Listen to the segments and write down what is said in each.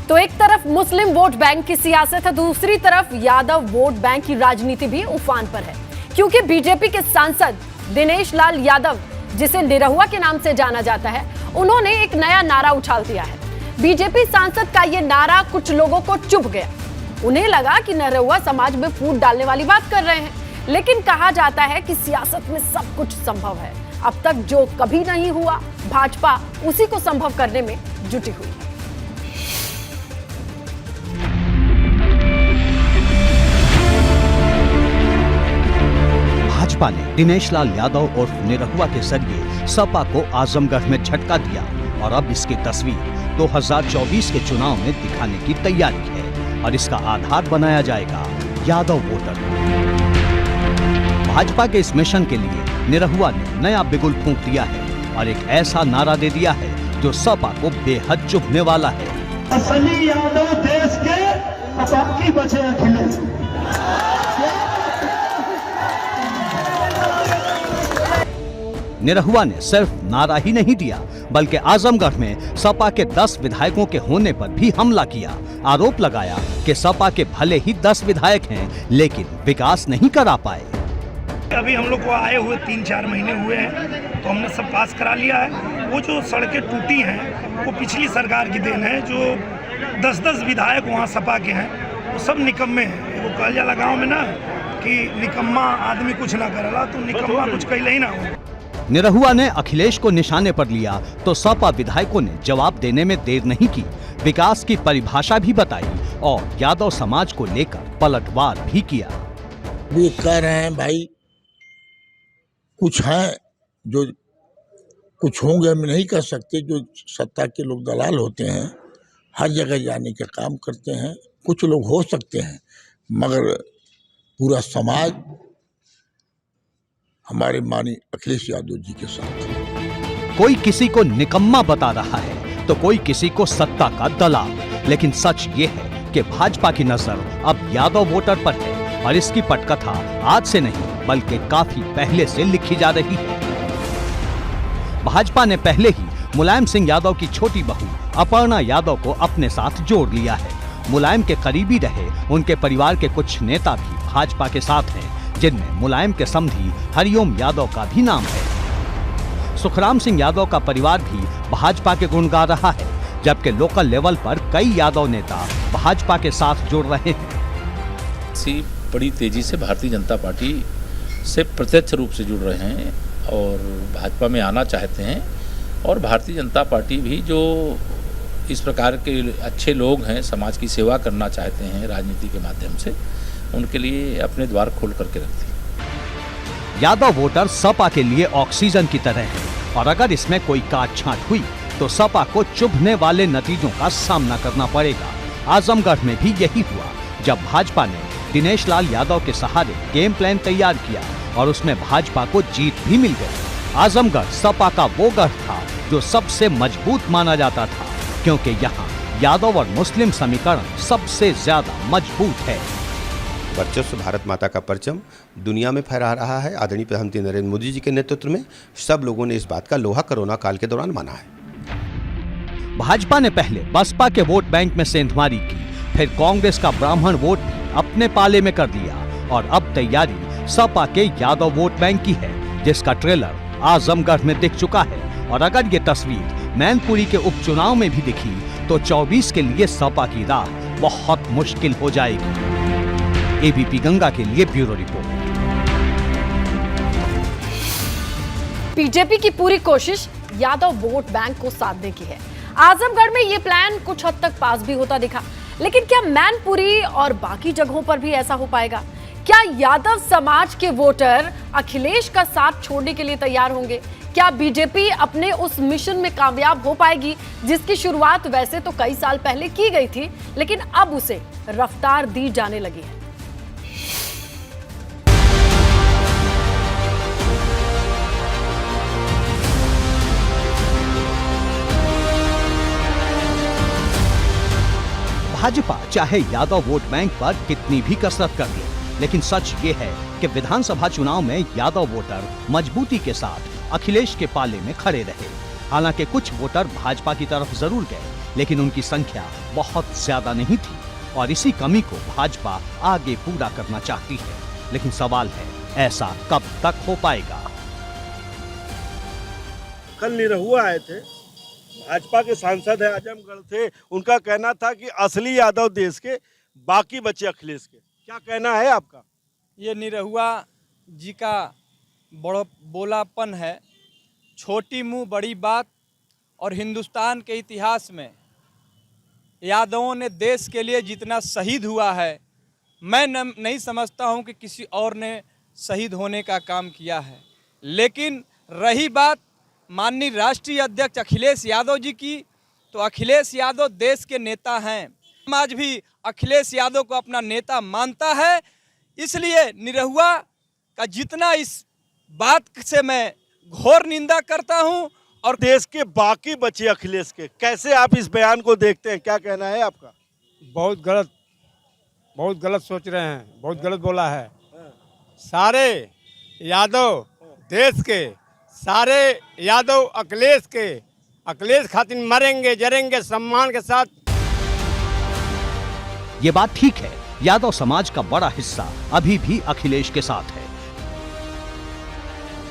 तो एक तरफ मुस्लिम वोट बैंक की सियासत है, दूसरी तरफ यादव वोट बैंक की राजनीति भी उफान पर है, क्योंकि बीजेपी के सांसद दिनेश लाल यादव, जिसे निरहुआ के नाम से जाना जाता है, उन्होंने एक नया नारा उछाल दिया है। बीजेपी सांसद का यह नारा कुछ लोगों को चुभ गया। उन्हें लगा कि निरहुआ समाज में फूट डालने वाली बात कर रहे हैं, लेकिन कहा जाता है कि सियासत में सब कुछ संभव है। अब तक जो कभी नहीं हुआ, भाजपा उसी को संभव करने में जुटी हुई है। भाजपा ने दिनेश लाल यादव और निरहुआ के जरिए सपा को आजमगढ़ में झटका दिया और अब इसकी तस्वीर 2024 के चुनाव में दिखाने की तैयारी है और इसका आधार बनाया जाएगा यादव वोटर। भाजपा के इस मिशन के लिए निरहुआ ने नया बिगुल फूंक दिया है और एक ऐसा नारा दे दिया है जो सपा को बेहद चुभने वाला है। असली यादव देश के बाकी बचे अखिलेश। निरहुआ ने सिर्फ नारा ही नहीं दिया, बल्कि आजमगढ़ में सपा के 10 विधायकों के होने पर भी हमला किया। आरोप लगाया कि सपा के भले ही 10 विधायक हैं, लेकिन विकास नहीं करा पाए। अभी हम लोग को आए हुए 3-4 महीने हुए हैं, तो हमने सब पास करा लिया है। वो जो सड़कें टूटी हैं वो पिछली सरकार की देन है। जो 10-10 विधायक वहाँ सपा के हैं वो सब निकम्मे हैं। वो कहल जाला गाँव में ना कि निकम्मा आदमी कुछ ना करला, तो निकम्मा कुछ कहले ही ना हो। निरहुआ ने अखिलेश को निशाने पर लिया तो सपा विधायकों ने जवाब देने में देर नहीं की, विकास की परिभाषा भी बताई और यादव समाज को लेकर पलटवार भी किया। वे कह रहे हैं भाई कुछ हैं जो कुछ होंगे, हम नहीं कह सकते। जो सत्ता के लोग दलाल होते हैं, हर जगह जाने का काम करते हैं। कुछ लोग हो सकते हैं, मगर पूरा समाज हमारे माननीय अखिलेश यादव जी के साथ है। कोई किसी को निकम्मा बता रहा है तो कोई किसी को सत्ता का दलाल, लेकिन सच ये है कि भाजपा की नजर अब यादव वोटर पर है और इसकी पटकथा आज से नहीं बल्कि काफी पहले से लिखी जा रही है। भाजपा ने पहले ही मुलायम सिंह यादव की छोटी बहू अपर्णा यादव को अपने साथ जोड़ लिया है। मुलायम के करीबी रहे उनके परिवार के कुछ नेता भी भाजपा के साथ हैं, जिनमें मुलायम के समधी हरिओम यादव का भी नाम है। सुखराम सिंह यादव का परिवार भी भाजपा के गुण गा रहा है, जबकि लोकल लेवल पर कई यादव नेता भाजपा के साथ जुड़ रहे हैं। सी बड़ी तेजी से भारतीय जनता पार्टी से प्रत्यक्ष रूप से जुड़ रहे हैं और भाजपा में आना चाहते हैं। और भारतीय जनता पार्टी भी जो इस प्रकार के अच्छे लोग हैं, समाज की सेवा करना चाहते हैं राजनीति के माध्यम से, उनके लिए अपने द्वार खोल करके रखती है। यादव वोटर सपा के लिए ऑक्सीजन की तरह है और अगर इसमें कोई काट छांट हुई तो सपा को चुभने वाले नतीजों का सामना करना पड़ेगा। आजमगढ़ में भी यही हुआ जब भाजपा ने दिनेश लाल यादव के सहारे गेम प्लान तैयार किया और उसमें भाजपा को जीत भी मिल गई। आजमगढ़ सपा का वो गढ़ था जो सबसे मजबूत माना जाता था, क्योंकि यहाँ यादव और मुस्लिम समीकरण सबसे ज्यादा मजबूत है। वर्चस्व भारत माता का परचम दुनिया में फहरा रहा है। आदरणीय प्रधानमंत्री नरेंद्र मोदी जी के नेतृत्व में सब लोगों ने इस बात का लोहा कोरोना काल के दौरान माना है। भाजपा ने पहले बसपा के वोट बैंक में सेंधमारी की, फिर कांग्रेस का ब्राह्मण वोट भी अपने पाले में कर लिया और अब तैयारी सपा के यादव वोट बैंक की है, जिसका ट्रेलर आजमगढ़ में दिख चुका है। और अगर ये तस्वीर मैनपुरी के उपचुनाव में भी दिखी तो 24 के लिए सपा की राह बहुत मुश्किल हो जाएगी। एबीपी गंगा के लिए ब्यूरो रिपोर्ट। बीजेपी की पूरी कोशिश यादव वोट बैंक को साधने की है। आजमगढ़ में ये प्लान कुछ हद तक पास भी होता दिखा, लेकिन क्या मैनपुरी और बाकी जगहों पर भी ऐसा हो पाएगा? क्या यादव समाज के वोटर अखिलेश का साथ छोड़ने के लिए तैयार होंगे? क्या बीजेपी अपने उस मिशन में कामयाब हो पाएगी जिसकी शुरुआत वैसे तो कई साल पहले की गई थी, लेकिन अब उसे रफ्तार दी जाने लगी है? भाजपा चाहे यादव वोट बैंक पर कितनी भी कसरत कर ले, लेकिन सच ये है कि विधानसभा चुनाव में यादव वोटर मजबूती के साथ अखिलेश के पाले में खड़े रहे। हालांकि कुछ वोटर भाजपा की तरफ जरूर गए, लेकिन उनकी संख्या बहुत ज्यादा नहीं थी और इसी कमी को भाजपा आगे पूरा करना चाहती है। लेकिन सवाल है, ऐसा कब तक हो पाएगा? कल निरहुआ आए थे, भाजपा के सांसद है, आजमगढ़ थे। उनका कहना था कि असली यादव देश के, बाकी बचे अखिलेश के। क्या कहना है आपका? ये निरहुआ जी का बड़ा बोलापन है, छोटी मुंह बड़ी बात। और हिंदुस्तान के इतिहास में यादवों ने देश के लिए जितना शहीद हुआ है, मैं नहीं समझता हूं कि किसी और ने शहीद होने का काम किया है। लेकिन रही बात माननीय राष्ट्रीय अध्यक्ष अखिलेश यादव जी की, तो अखिलेश यादव देश के नेता हैं। समाज भी अखिलेश यादव को अपना नेता मानता है। इसलिए निरहुआ का जितना इस बात से मैं घोर निंदा करता हूं। और देश के बाकी बचे अखिलेश के, कैसे आप इस बयान को देखते हैं? क्या कहना है आपका? बहुत गलत सोच रहे हैं, बहुत गलत बोला है। सारे यादव देश के, सारे यादव अखिलेश के, अखिलेश खातिर मरेंगे जरेंगे सम्मान के साथ। ये बात ठीक है, यादव समाज का बड़ा हिस्सा अभी भी अखिलेश के साथ है।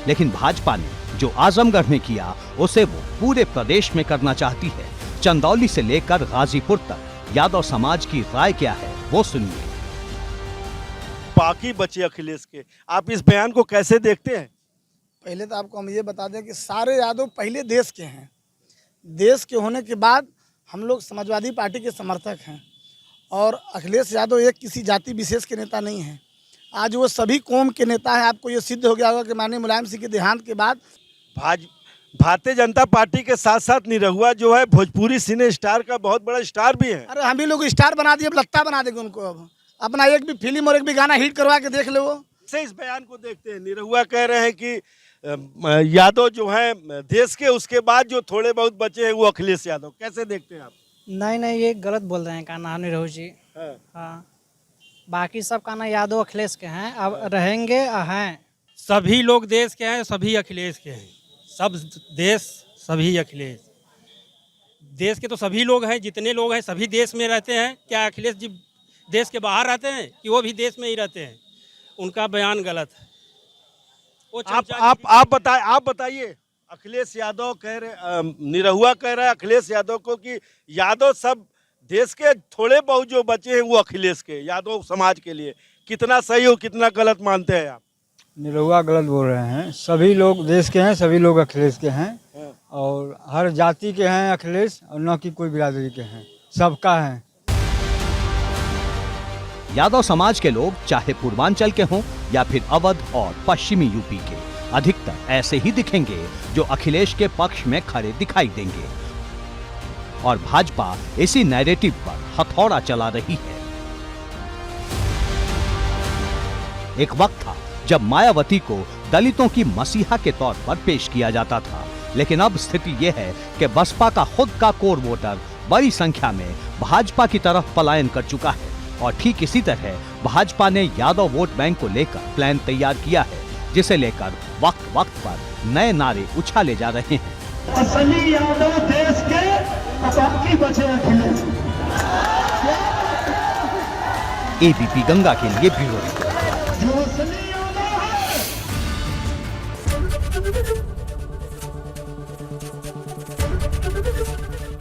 लेकिन भाजपा ने जो आजमगढ़ में किया, उसे वो पूरे प्रदेश में करना चाहती है। चंदौली से लेकर गाजीपुर तक यादव समाज की राय क्या है, वो सुनिए। बाकी बचे अखिलेश के, आप इस बयान को कैसे देखते हैं? पहले तो आपको हम ये बता दें कि सारे यादव पहले देश के हैं। देश के होने के बाद हम लोग समाजवादी पार्टी के समर्थक हैं। और अखिलेश यादव एक किसी जाति विशेष के नेता नहीं हैं। आज वो सभी कौम के नेता हैं। आपको ये सिद्ध हो गया होगा कि माननीय मुलायम सिंह के देहांत के बाद भारतीय जनता पार्टी के साथ साथ निरहुआ जो है भोजपुरी सिने स्टार का बहुत बड़ा स्टार भी है। अरे हम ही लोग स्टार बना दिए, अब लत्ता बना देंगे उनको। अब अपना एक भी फिल्म और एक भी गाना हिट करवा के देख लो। वो से इस बयान को देखते हैं, निरहुआ कह रहे हैं कि यादव जो है देश के, उसके बाद जो थोड़े बहुत बचे हैं वो अखिलेश यादव। कैसे देखते हैं आप? नहीं, ये गलत बोल रहे हैं। का नाम निरहु जी। हाँ, बाकी सब का ना यादव अखिलेश के हैं, अब रहेंगे हैं। सभी लोग देश के हैं, सभी अखिलेश के हैं। सब देश, सभी अखिलेश। देश के तो सभी लोग हैं, जितने लोग हैं सभी देश में रहते हैं। क्या अखिलेश जी देश के बाहर रहते हैं कि वो भी देश में ही रहते हैं? उनका बयान गलत है। वो आप बताइए। अखिलेश यादव कह रहे, निरहुआ कह रहा है अखिलेश यादव को कि यादव सब देश के, थोड़े बहुत जो बचे हैं वो अखिलेश के, यादव समाज के लिए। कितना सही हो कितना गलत मानते हैं आप? निरहुआ गलत बोल रहे हैं। सभी लोग देश के हैं, सभी लोग अखिलेश के हैं। और हर जाति के हैं अखिलेश, और न कि कोई बिरादरी के हैं, सबका है। यादव समाज के लोग चाहे पूर्वांचल के हों या फिर अवध और पश्चिमी यूपी के, अधिकतर ऐसे ही दिखेंगे जो अखिलेश के पक्ष में खड़े दिखाई देंगे। और भाजपा इसी नैरेटिव पर हथौड़ा चला रही है। एक वक्त था जब मायावती को दलितों की मसीहा के तौर पर पेश किया जाता था, लेकिन अब स्थिति यह है कि बसपा का खुद का कोर वोटर बड़ी संख्या में भाजपा की तरफ पलायन कर चुका है। और ठीक इसी तरह भाजपा ने यादव वोट बैंक को लेकर प्लान तैयार किया है, जिसे लेकर वक्त वक्त पर नए नारे उछाले जा रहे हैं। असली यादव देश के, बाकी बचे अखिलेश। एबीपी गंगा के लिए ब्यूरो रिपोर्ट।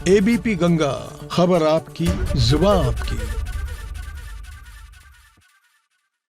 एबीपी गंगा, खबर आपकी, जुबान आपकी।